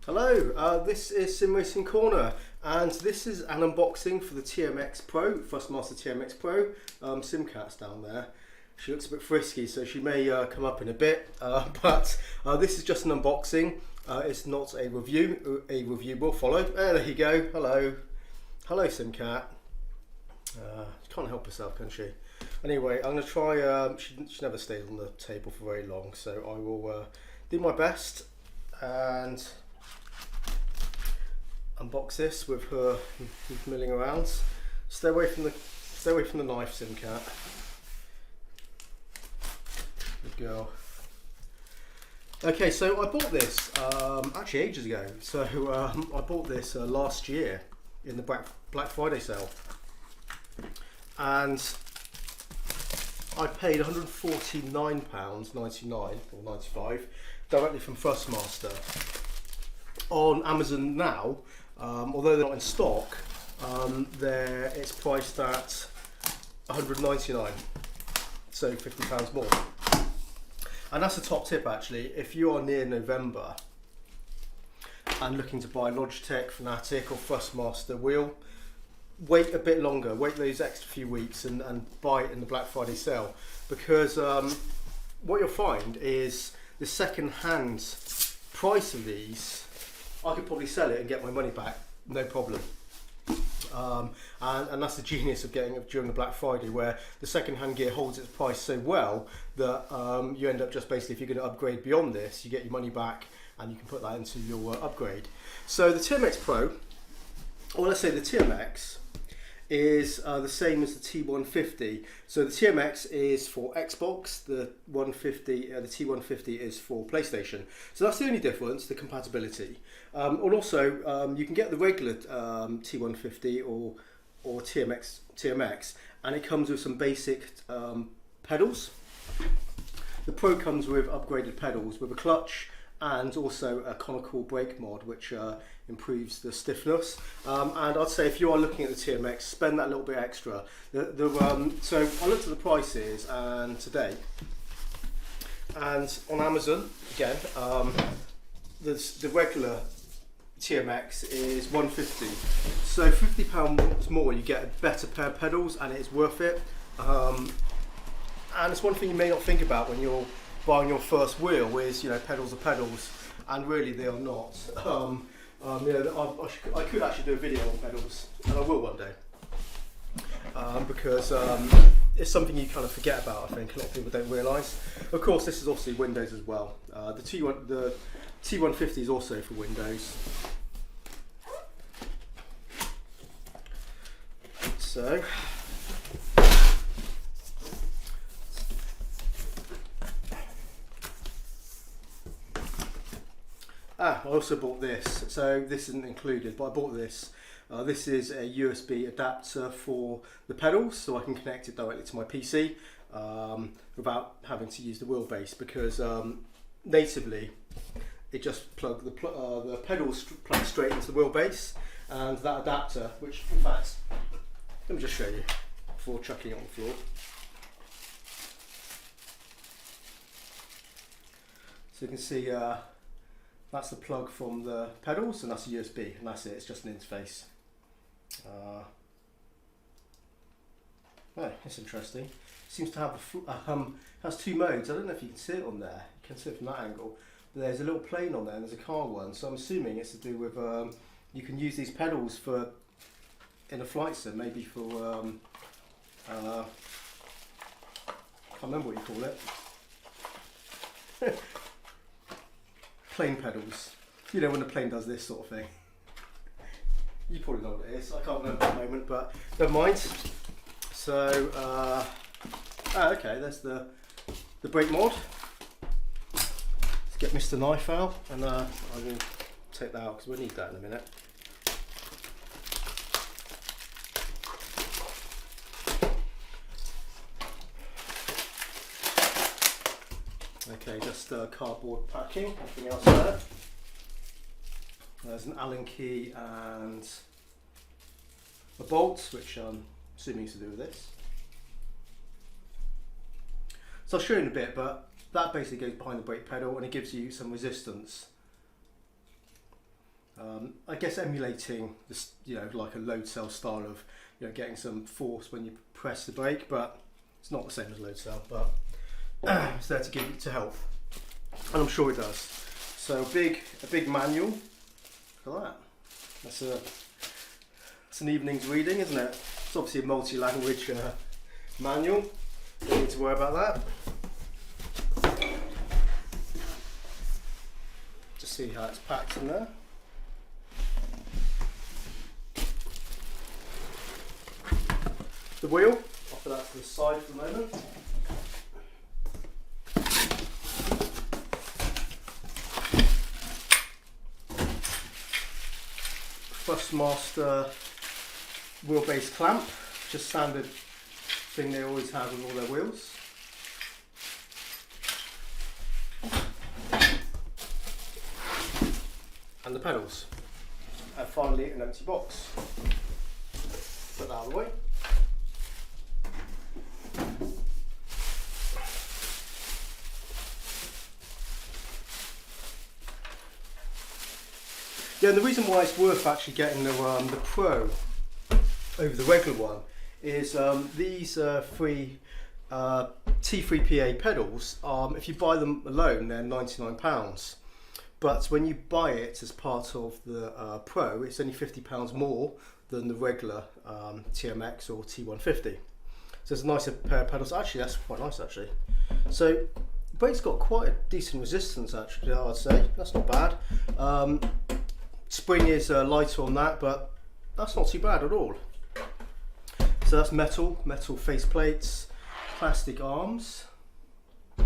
Hello, this is Simracing Corner, and this is an unboxing for the TMX Pro, Thrustmaster TMX Pro. Simcat's down there. She looks a bit frisky, so she may come up in a bit, but this is just an unboxing. It's not a review. A review will follow. There you go. Hello. Hello, Simcat. She can't help herself, can she? Anyway, I'm going to try, she never stays on the table for very long, so I will do my best and unbox this with her milling around. Stay away from the knife, Simcat. Good girl. Okay, so I bought this actually ages ago. So I bought this last year in the Black Friday sale, and I paid £149.99 or 95 directly from Thrustmaster. On Amazon now, although they're not in stock, it's priced at £199, so £50 more. And that's a top tip actually. If you are near November and looking to buy Logitech, Fanatec or Thrustmaster wheel, wait a bit longer, wait those extra few weeks and buy it in the Black Friday sale, because what you'll find is the second hand price of these, I could probably sell it and get my money back, no problem. And that's the genius of getting it during the Black Friday, where the second hand gear holds its price so well that you end up just basically, if you're going to upgrade beyond this, you get your money back and you can put that into your upgrade. So the TMX Pro, or let's say the TMX, is the same as the T150. So the TMX is for Xbox, the T150 is for PlayStation. So that's the only difference, the compatibility. And also you can get the regular T150 or TMX, and it comes with some basic pedals. The Pro comes with upgraded pedals with a clutch and also a conical brake mod, which improves the stiffness. And I'd say if you are looking at the TMX, spend that little bit extra. So I looked at the prices and today, and on Amazon again, the regular TMX is £150. So £50 more, you get a better pair of pedals, and it is worth it. And it's one thing you may not think about when you're buying your first wheel is, pedals are pedals, and really they are not. I could actually do a video on pedals, and I will one day, because it's something you kind of forget about. I think a lot of people don't realise. Of course, this is obviously Windows as well. The T150 is also for Windows. So. I also bought this, so this isn't included, but I bought this. This is a USB adapter for the pedals, so I can connect it directly to my PC without having to use the wheelbase, because natively it just plugs the pedals plug straight into the wheelbase, and that adapter, which in fact, let me just show you before chucking it on the floor. So you can see that's the plug from the pedals, and that's a USB, and that's it. It's just an interface. That's interesting. It seems to have has two modes. I don't know if you can see it on there. You can see it from that angle. But there's a little plane on there, and there's a car one. So I'm assuming it's to do with you can use these pedals in a flight sim, maybe for can't remember what you call it. Plane pedals. You know, when the plane does this sort of thing. You probably know what it is. I can't remember at the moment, but never mind. So, okay, there's the brake mod. Let's get Mr. Knife out, and I will take that out because we'll need that in a minute. Okay, just cardboard packing, nothing else there. There's an Allen key and a bolt, which I'm assuming is to do with this. So I'll show you in a bit, but that basically goes behind the brake pedal and it gives you some resistance. I guess emulating this, like a load cell style of, getting some force when you press the brake, but it's not the same as load cell, but it's there to help, and I'm sure it does. So a big manual. Look at that. That's an evening's reading, isn't it? It's obviously a multi-language manual. Don't need to worry about that. Just see how it's packed in there. The wheel, I'll put that to the side for the moment. Thrustmaster wheelbase clamp, just standard thing they always have with all their wheels. And the pedals. And finally an empty box. Put that out of the way. Yeah, and the reason why it's worth actually getting the Pro over the regular one is these free T3PA pedals, if you buy them alone, they're £99. But when you buy it as part of the Pro, it's only £50 more than the regular TMX or T150. So it's a nicer pair of pedals. Actually, that's quite nice actually. So the brake's got quite a decent resistance actually, I'd say. That's not bad. Spring is lighter on that, but that's not too bad at all. So that's metal face plates, plastic arms. You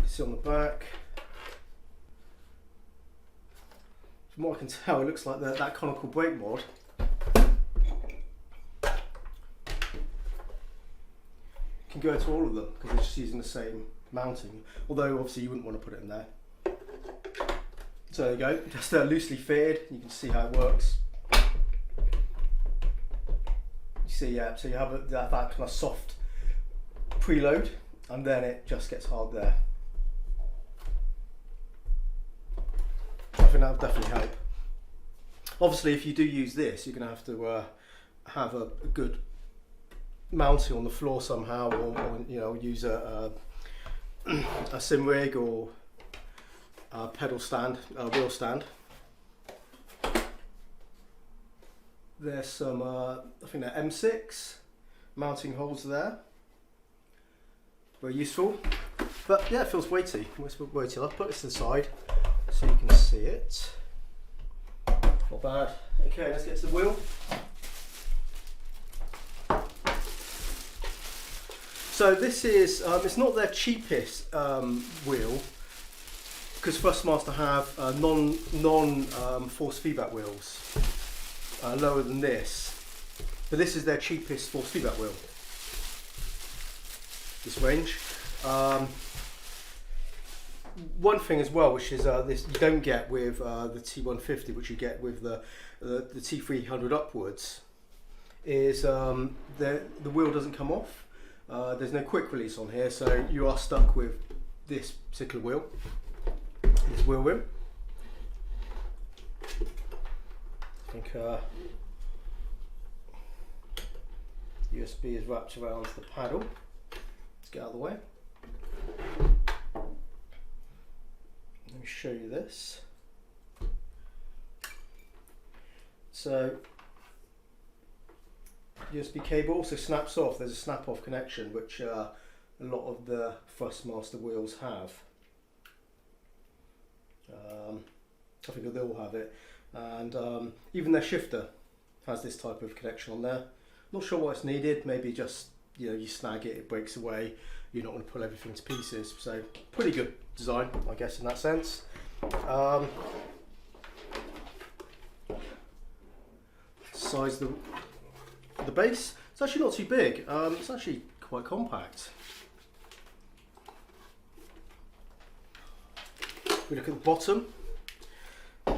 see on the back. From what I can tell, it looks like that conical brake mod can go into all of them because it's just using the same mounting. Although obviously you wouldn't want to put it in there. So there you go, just loosely fitted. You can see how it works. You see, yeah, so you have that kind of soft preload, and then it just gets hard there. I think that would definitely help. Obviously, if you do use this, you're going to have a good mounting on the floor somehow, or use a sim rig or pedal stand, wheel stand. There's some, I think they're M6 mounting holes there. Very useful. But yeah, it feels weighty. I'll put this to the side so you can see it. Not bad. Okay, let's get to the wheel. So this is, it's not their cheapest wheel, because Thrustmaster have non-force feedback wheels, lower than this, but this is their cheapest force feedback wheel, this range. One thing as well, which is this you don't get with the T150, which you get with the T300 upwards, is the wheel doesn't come off. There's no quick release on here, so you are stuck with this particular wheel. This wheel rim. I think USB is wrapped around the paddle. Let's get out of the way. Let me show you this. So USB cable also snaps off. There's a snap-off connection, which a lot of the Thrustmaster wheels have. I think they all have it, and even their shifter has this type of connection on there. Not sure why it's needed. Maybe just you snag it, it breaks away. You're not going to pull everything to pieces. So pretty good design, I guess, in that sense. Size the base. It's actually not too big. It's actually quite compact. If we look at the bottom,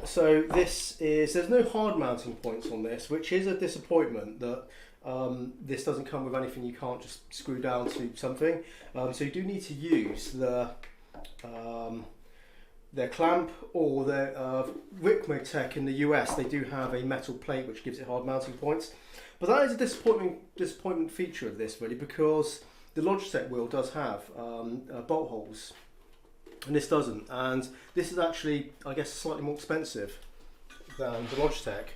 so this is, there's no hard mounting points on this, which is a disappointment that this doesn't come with anything you can't just screw down to something. So you do need to use the their clamp or their Ricmotech in the US. They do have a metal plate which gives it hard mounting points, but that is a disappointment feature of this really, because the Logitech wheel does have bolt holes and this doesn't, and this is actually, I guess, slightly more expensive than the Logitech,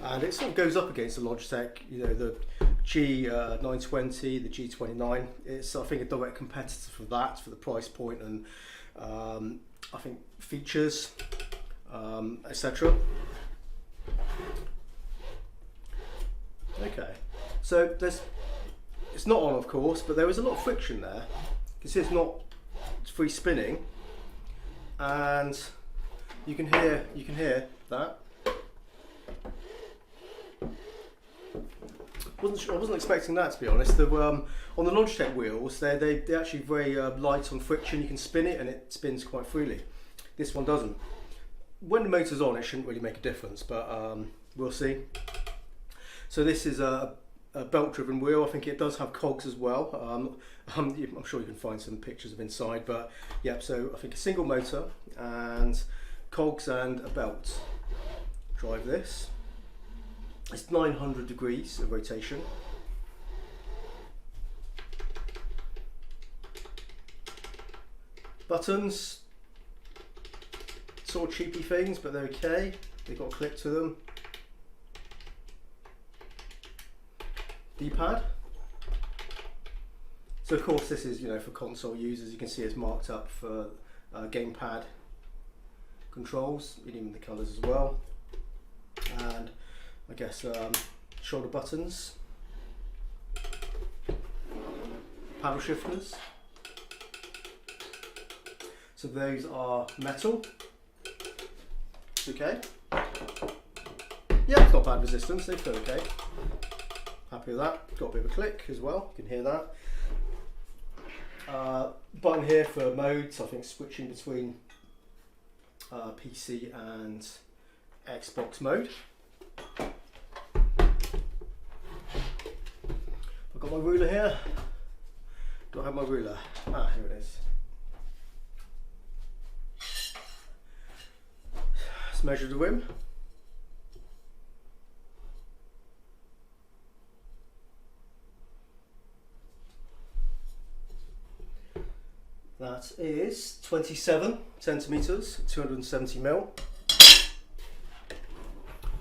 and it sort of goes up against the Logitech, you know, the G920, the G29. It's, I think, a direct competitor for that, for the price point and I think features, etc. Okay, so it's not on, of course, but there is a lot of friction there. You can see it's free spinning, and you can hear that. I wasn't expecting that, to be honest. On the Logitech wheels, they're actually very light on friction. You can spin it and it spins quite freely. This one doesn't. When the motor's on, it shouldn't really make a difference, but we'll see. So this is a belt-driven wheel. I think it does have cogs as well. I'm sure you can find some pictures of inside, but yeah. So I think a single motor and cogs and a belt drive this. It's 900 degrees of rotation. Buttons, sort of cheapy things, but they're okay. They've got a click to them. D-pad. So of course this is, you know, for console users. You can see it's marked up for gamepad controls, even the colours as well. And I guess shoulder buttons, paddle shifters. So those are metal. Okay. Yeah, it's not bad resistance, they feel okay. Happy with that. Got a bit of a click as well, you can hear that. Button here for modes, I think switching between PC and Xbox mode. I've got my ruler here. Do I have my ruler? Ah, here it is. Let's measure the rim. That is 27 centimeters, 270 mil.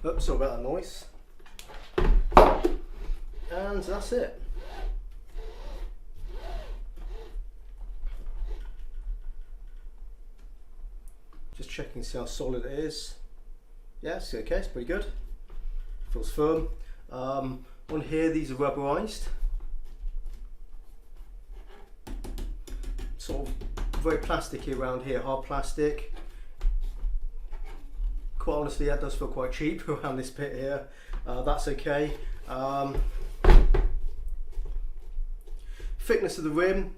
Oops, sorry about that noise. And that's it. Just checking to see how solid it is. Yes, okay, it's pretty good. Feels firm. On here, these are rubberized. Sort of very plasticky around here, hard plastic. Quite honestly, that does feel quite cheap around this bit here. That's okay. Thickness of the rim,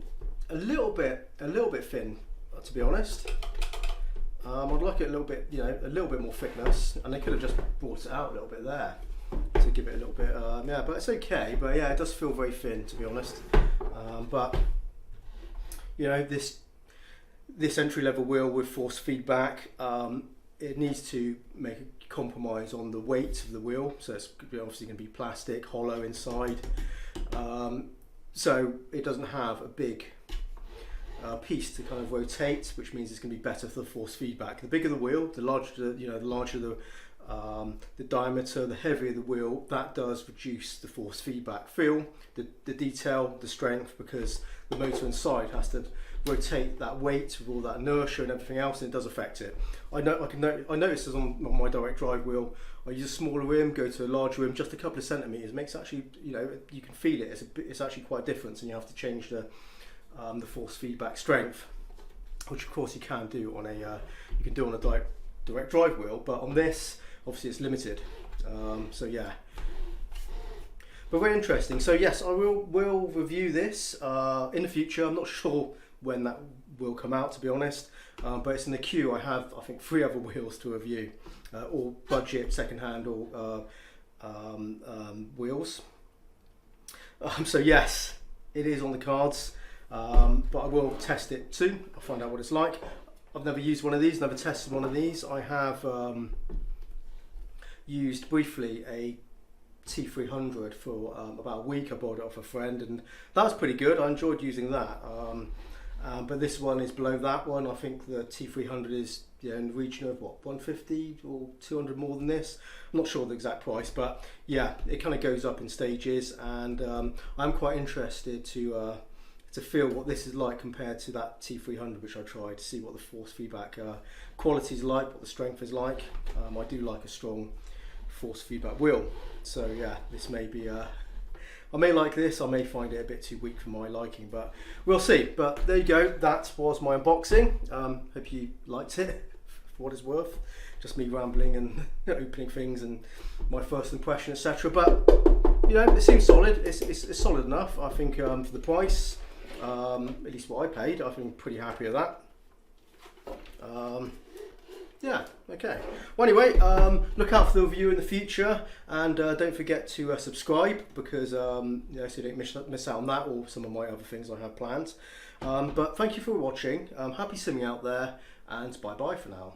a little bit thin, to be honest. I'd like it a little bit, you know, a little bit more thickness, and they could have just brought it out a little bit there to give it a little bit, yeah, but it's okay. But yeah, it does feel very thin, to be honest. But you know, this entry-level wheel with force feedback, it needs to make a compromise on the weight of the wheel, so it's obviously going to be plastic, hollow inside, so it doesn't have a big piece to kind of rotate, which means it's going to be better for the force feedback. The bigger the wheel, the larger the diameter, the heavier the wheel, that does reduce the force feedback feel, the detail, the strength, because the motor inside has to rotate that weight with all that inertia and everything else, and it does affect it. I noticed this on my direct drive wheel. I use a smaller rim, go to a larger rim, just a couple of centimeters makes actually, you know, you can feel it. It's actually quite a difference, and you have to change the force feedback strength, which of course you can do on a direct drive wheel, but on this obviously it's limited. So yeah, but very interesting. So yes, I will review this in the future. I'm not sure when that will come out, to be honest, but it's in the queue. I have, I think, 3 other wheels to review, all budget, second-hand, or wheels. So yes, it is on the cards, but I will test it soon. I'll find out what it's like. I've never used one of these, never tested one of these. I have used briefly a T300 for about a week. I borrowed it off a friend and that was pretty good. I enjoyed using that. But this one is below that one. I think the T300 is in the region of what, 150 or 200 more than this. I'm not sure the exact price, but yeah, it kind of goes up in stages, and I'm quite interested to feel what this is like compared to that T300 which I tried, to see what the force feedback quality is like, what the strength is like. I do like a strong force feedback wheel, so yeah, this may be I may like this, I may find it a bit too weak for my liking, but we'll see. But there you go, that was my unboxing. Hope you liked it, for what it's worth. Just me rambling and opening things and my first impression, etc. But you know, it seems solid. It's solid enough, I think, for the price. At least what I paid, I think I'm pretty happy with that. Yeah, okay. Well, anyway, look out for the review in the future, and don't forget to subscribe, because you know, so you don't miss out on that or some of my other things I have planned. But thank you for watching. Happy simming out there, and bye bye for now.